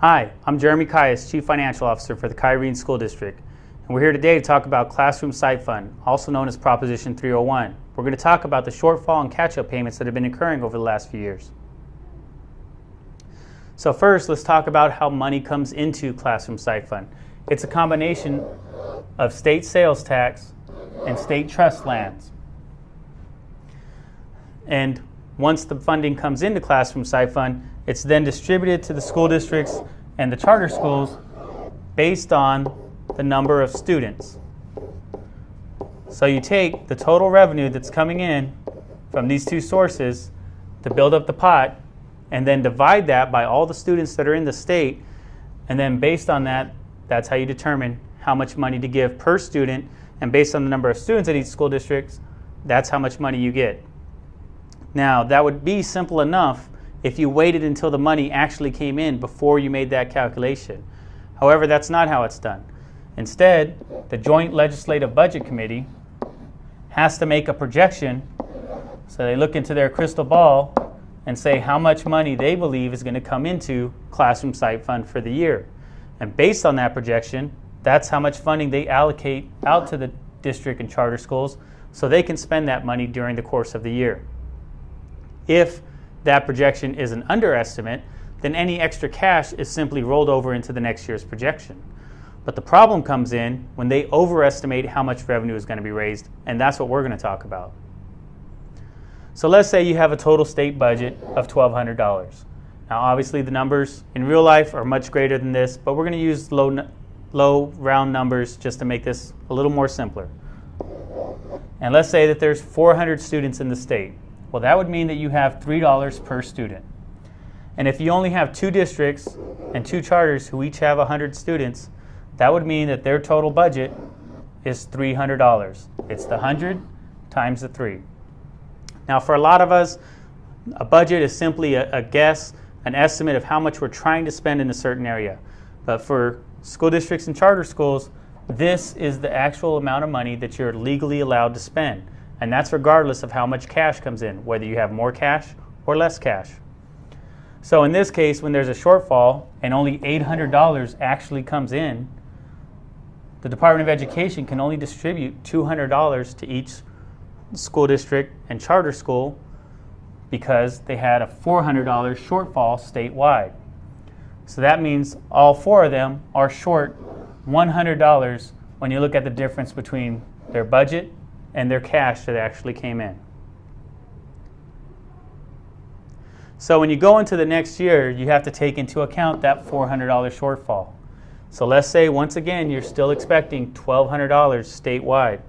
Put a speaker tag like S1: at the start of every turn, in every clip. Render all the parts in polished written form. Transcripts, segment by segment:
S1: Hi, I'm Jeremy Caius, Chief Financial Officer for the Kyrene School District, and we're here today to talk about Classroom Site Fund, also known as Proposition 301. We're going to talk about the shortfall and catch-up payments that have been occurring over the last few years. So first, let's talk about how money comes into Classroom Site Fund. It's a combination of state sales tax and state trust lands. And once the funding comes into Classroom Site Fund, it's then distributed to the school districts and the charter schools based on the number of students. So you take the total revenue that's coming in from these two sources to build up the pot, and then divide that by all the students that are in the state, and then based on that, that's how you determine how much money to give per student, and based on the number of students at each school district, that's how much money you get. Now, that would be simple enough if you waited until the money actually came in before you made that calculation. However, that's not how it's done. Instead, the Joint Legislative Budget Committee has to make a projection, so they look into their crystal ball and say how much money they believe is going to come into Classroom Site Fund for the year. And based on that projection, that's how much funding they allocate out to the district and charter schools so they can spend that money during the course of the year. If that projection is an underestimate, then any extra cash is simply rolled over into the next year's projection. But the problem comes in when they overestimate how much revenue is going to be raised, and that's what we're going to talk about. So let's say you have a total state budget of $1,200. Now obviously the numbers in real life are much greater than this, but we're going to use low round numbers just to make this a little more simpler. And let's say that there's 400 students in the state. Well, that would mean that you have $3 per student. And if you only have two districts and two charters who each have 100 students, that would mean that their total budget is $300. It's the 100 times the 3. Now, for a lot of us, a budget is simply a guess, an estimate of how much we're trying to spend in a certain area. But for school districts and charter schools, this is the actual amount of money that you're legally allowed to spend. And that's regardless of how much cash comes in, whether you have more cash or less cash. So in this case, when there's a shortfall and only $800 actually comes in, the Department of Education can only distribute $200 to each school district and charter school because they had a $400 shortfall statewide. So that means all four of them are short $100 when you look at the difference between their budget and their cash that actually came in. So when you go into the next year, you have to take into account that $400 shortfall. So let's say, once again, you're still expecting $1,200 statewide,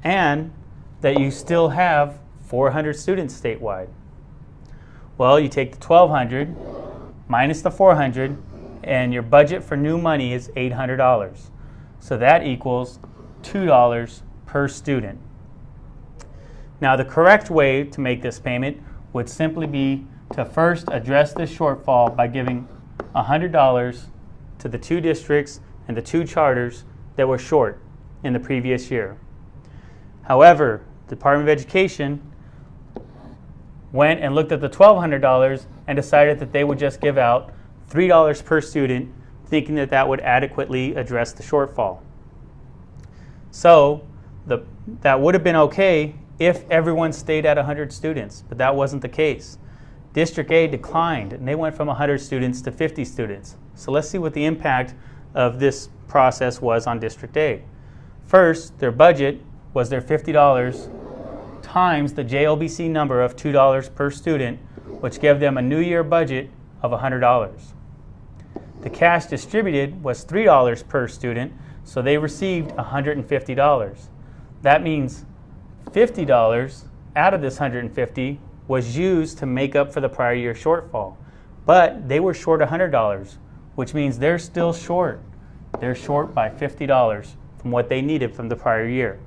S1: and that you still have 400 students statewide. Well, you take the $1,200 minus the $400, and your budget for new money is $800. So that equals $2 per student. Now, the correct way to make this payment would simply be to first address this shortfall by giving $100 to the two districts and the two charters that were short in the previous year. However, the Department of Education went and looked at the $1,200 and decided that they would just give out $3 per student, thinking that that would adequately address the shortfall. So that would have been okay if everyone stayed at 100 students, but that wasn't the case. District A declined, and they went from 100 students to 50 students. So let's see what the impact of this process was on District A. First, their budget was their $50 times the JLBC number of $2 per student, which gave them a new year budget of $100. The cash distributed was $3 per student, so they received $150. That means $50 out of this $150 was used to make up for the prior year shortfall. But they were short $100, which means they're still short. They're short by $50 from what they needed from the prior year.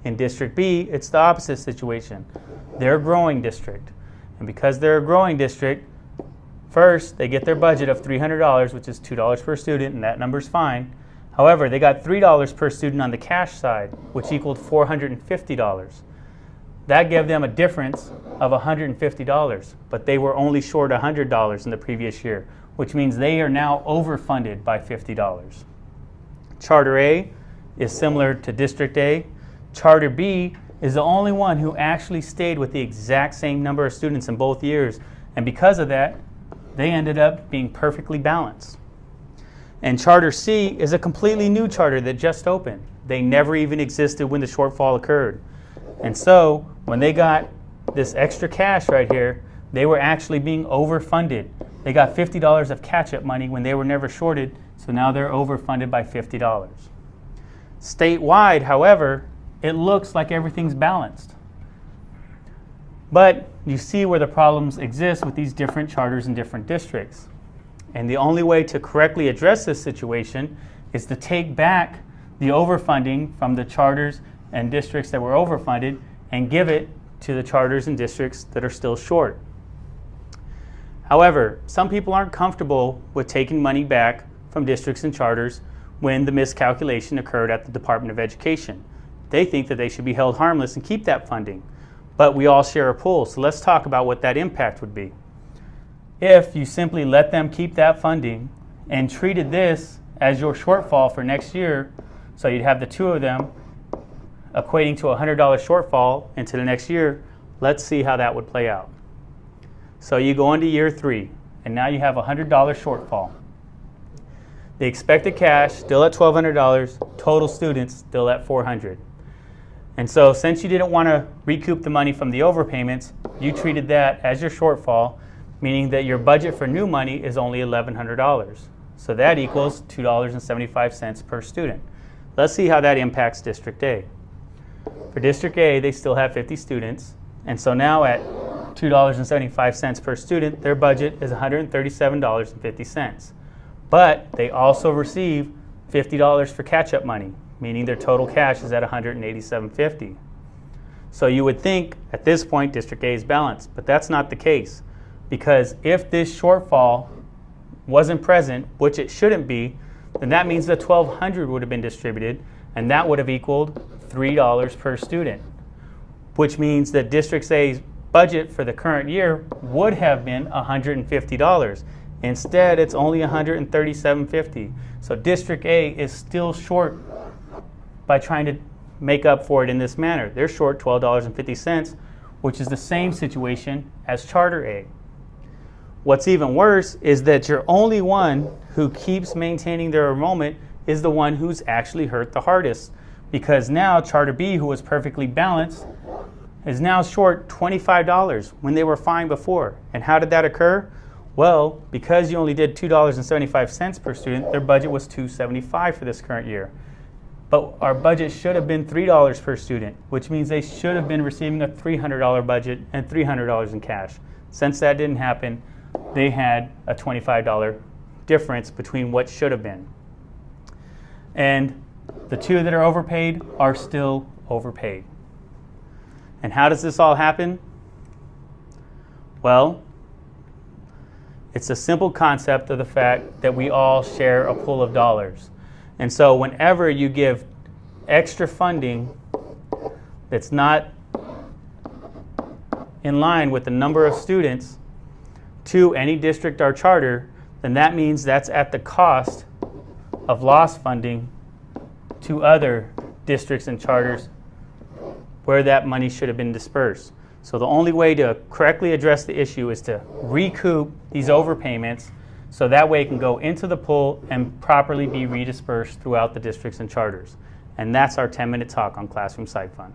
S1: In District B, it's the opposite situation. They're a growing district. And because they're a growing district, first, they get their budget of $300, which is $2 per student, and that number's fine. However, they got $3 per student on the cash side, which equaled $450. That gave them a difference of $150, but they were only short $100 in the previous year, which means they are now overfunded by $50. Charter A is similar to District A. Charter B is the only one who actually stayed with the exact same number of students in both years, and because of that, they ended up being perfectly balanced. And Charter C is a completely new charter that just opened. They never even existed when the shortfall occurred. And so, when they got this extra cash right here, they were actually being overfunded. They got $50 of catch-up money when they were never shorted, so now they're overfunded by $50. Statewide, however, it looks like everything's balanced. But you see where the problems exist with these different charters in different districts. And the only way to correctly address this situation is to take back the overfunding from the charters and districts that were overfunded and give it to the charters and districts that are still short. However, some people aren't comfortable with taking money back from districts and charters when the miscalculation occurred at the Department of Education. They think that they should be held harmless and keep that funding. But we all share a pool, so let's talk about what that impact would be. If you simply let them keep that funding and treated this as your shortfall for next year, so you'd have the two of them equating to a $100 shortfall into the next year, let's see how that would play out. So you go into year 3, and now you have a $100 shortfall. The expected cash still at $1,200, total students still at $400. And so since you didn't want to recoup the money from the overpayments, you treated that as your shortfall, meaning that your budget for new money is only $1,100. So that equals $2.75 per student. Let's see how that impacts District A. For District A, they still have 50 students, and so now at $2.75 per student, their budget is $137.50. But they also receive $50 for catch-up money, meaning their total cash is at $187.50. So you would think at this point District A is balanced, but that's not the case, because if this shortfall wasn't present, which it shouldn't be, then that means that $1,200 would have been distributed, and that would have equaled $3 per student, which means that District A's budget for the current year would have been $150. Instead, it's only $137.50. So District A is still short by trying to make up for it in this manner. They're short $12.50, which is the same situation as Charter A. What's even worse is that your only one who keeps maintaining their enrollment is the one who's actually hurt the hardest, because now Charter B, who was perfectly balanced, is now short $25 when they were fine before. And how did that occur? Well, because you only did $2.75 per student, their budget was $2.75 for this current year. But our budget should have been $3 per student, which means they should have been receiving a $300 budget and $300 in cash. Since that didn't happen, they had a $25 difference between what should have been. And the two that are overpaid are still overpaid. And how does this all happen? Well, it's a simple concept of the fact that we all share a pool of dollars. And so whenever you give extra funding that's not in line with the number of students to any district or charter, then that means that's at the cost of lost funding to other districts and charters where that money should have been dispersed. So the only way to correctly address the issue is to recoup these overpayments, so that way it can go into the pool and properly be redispersed throughout the districts and charters. And that's our 10-minute talk on Classroom Site Fund.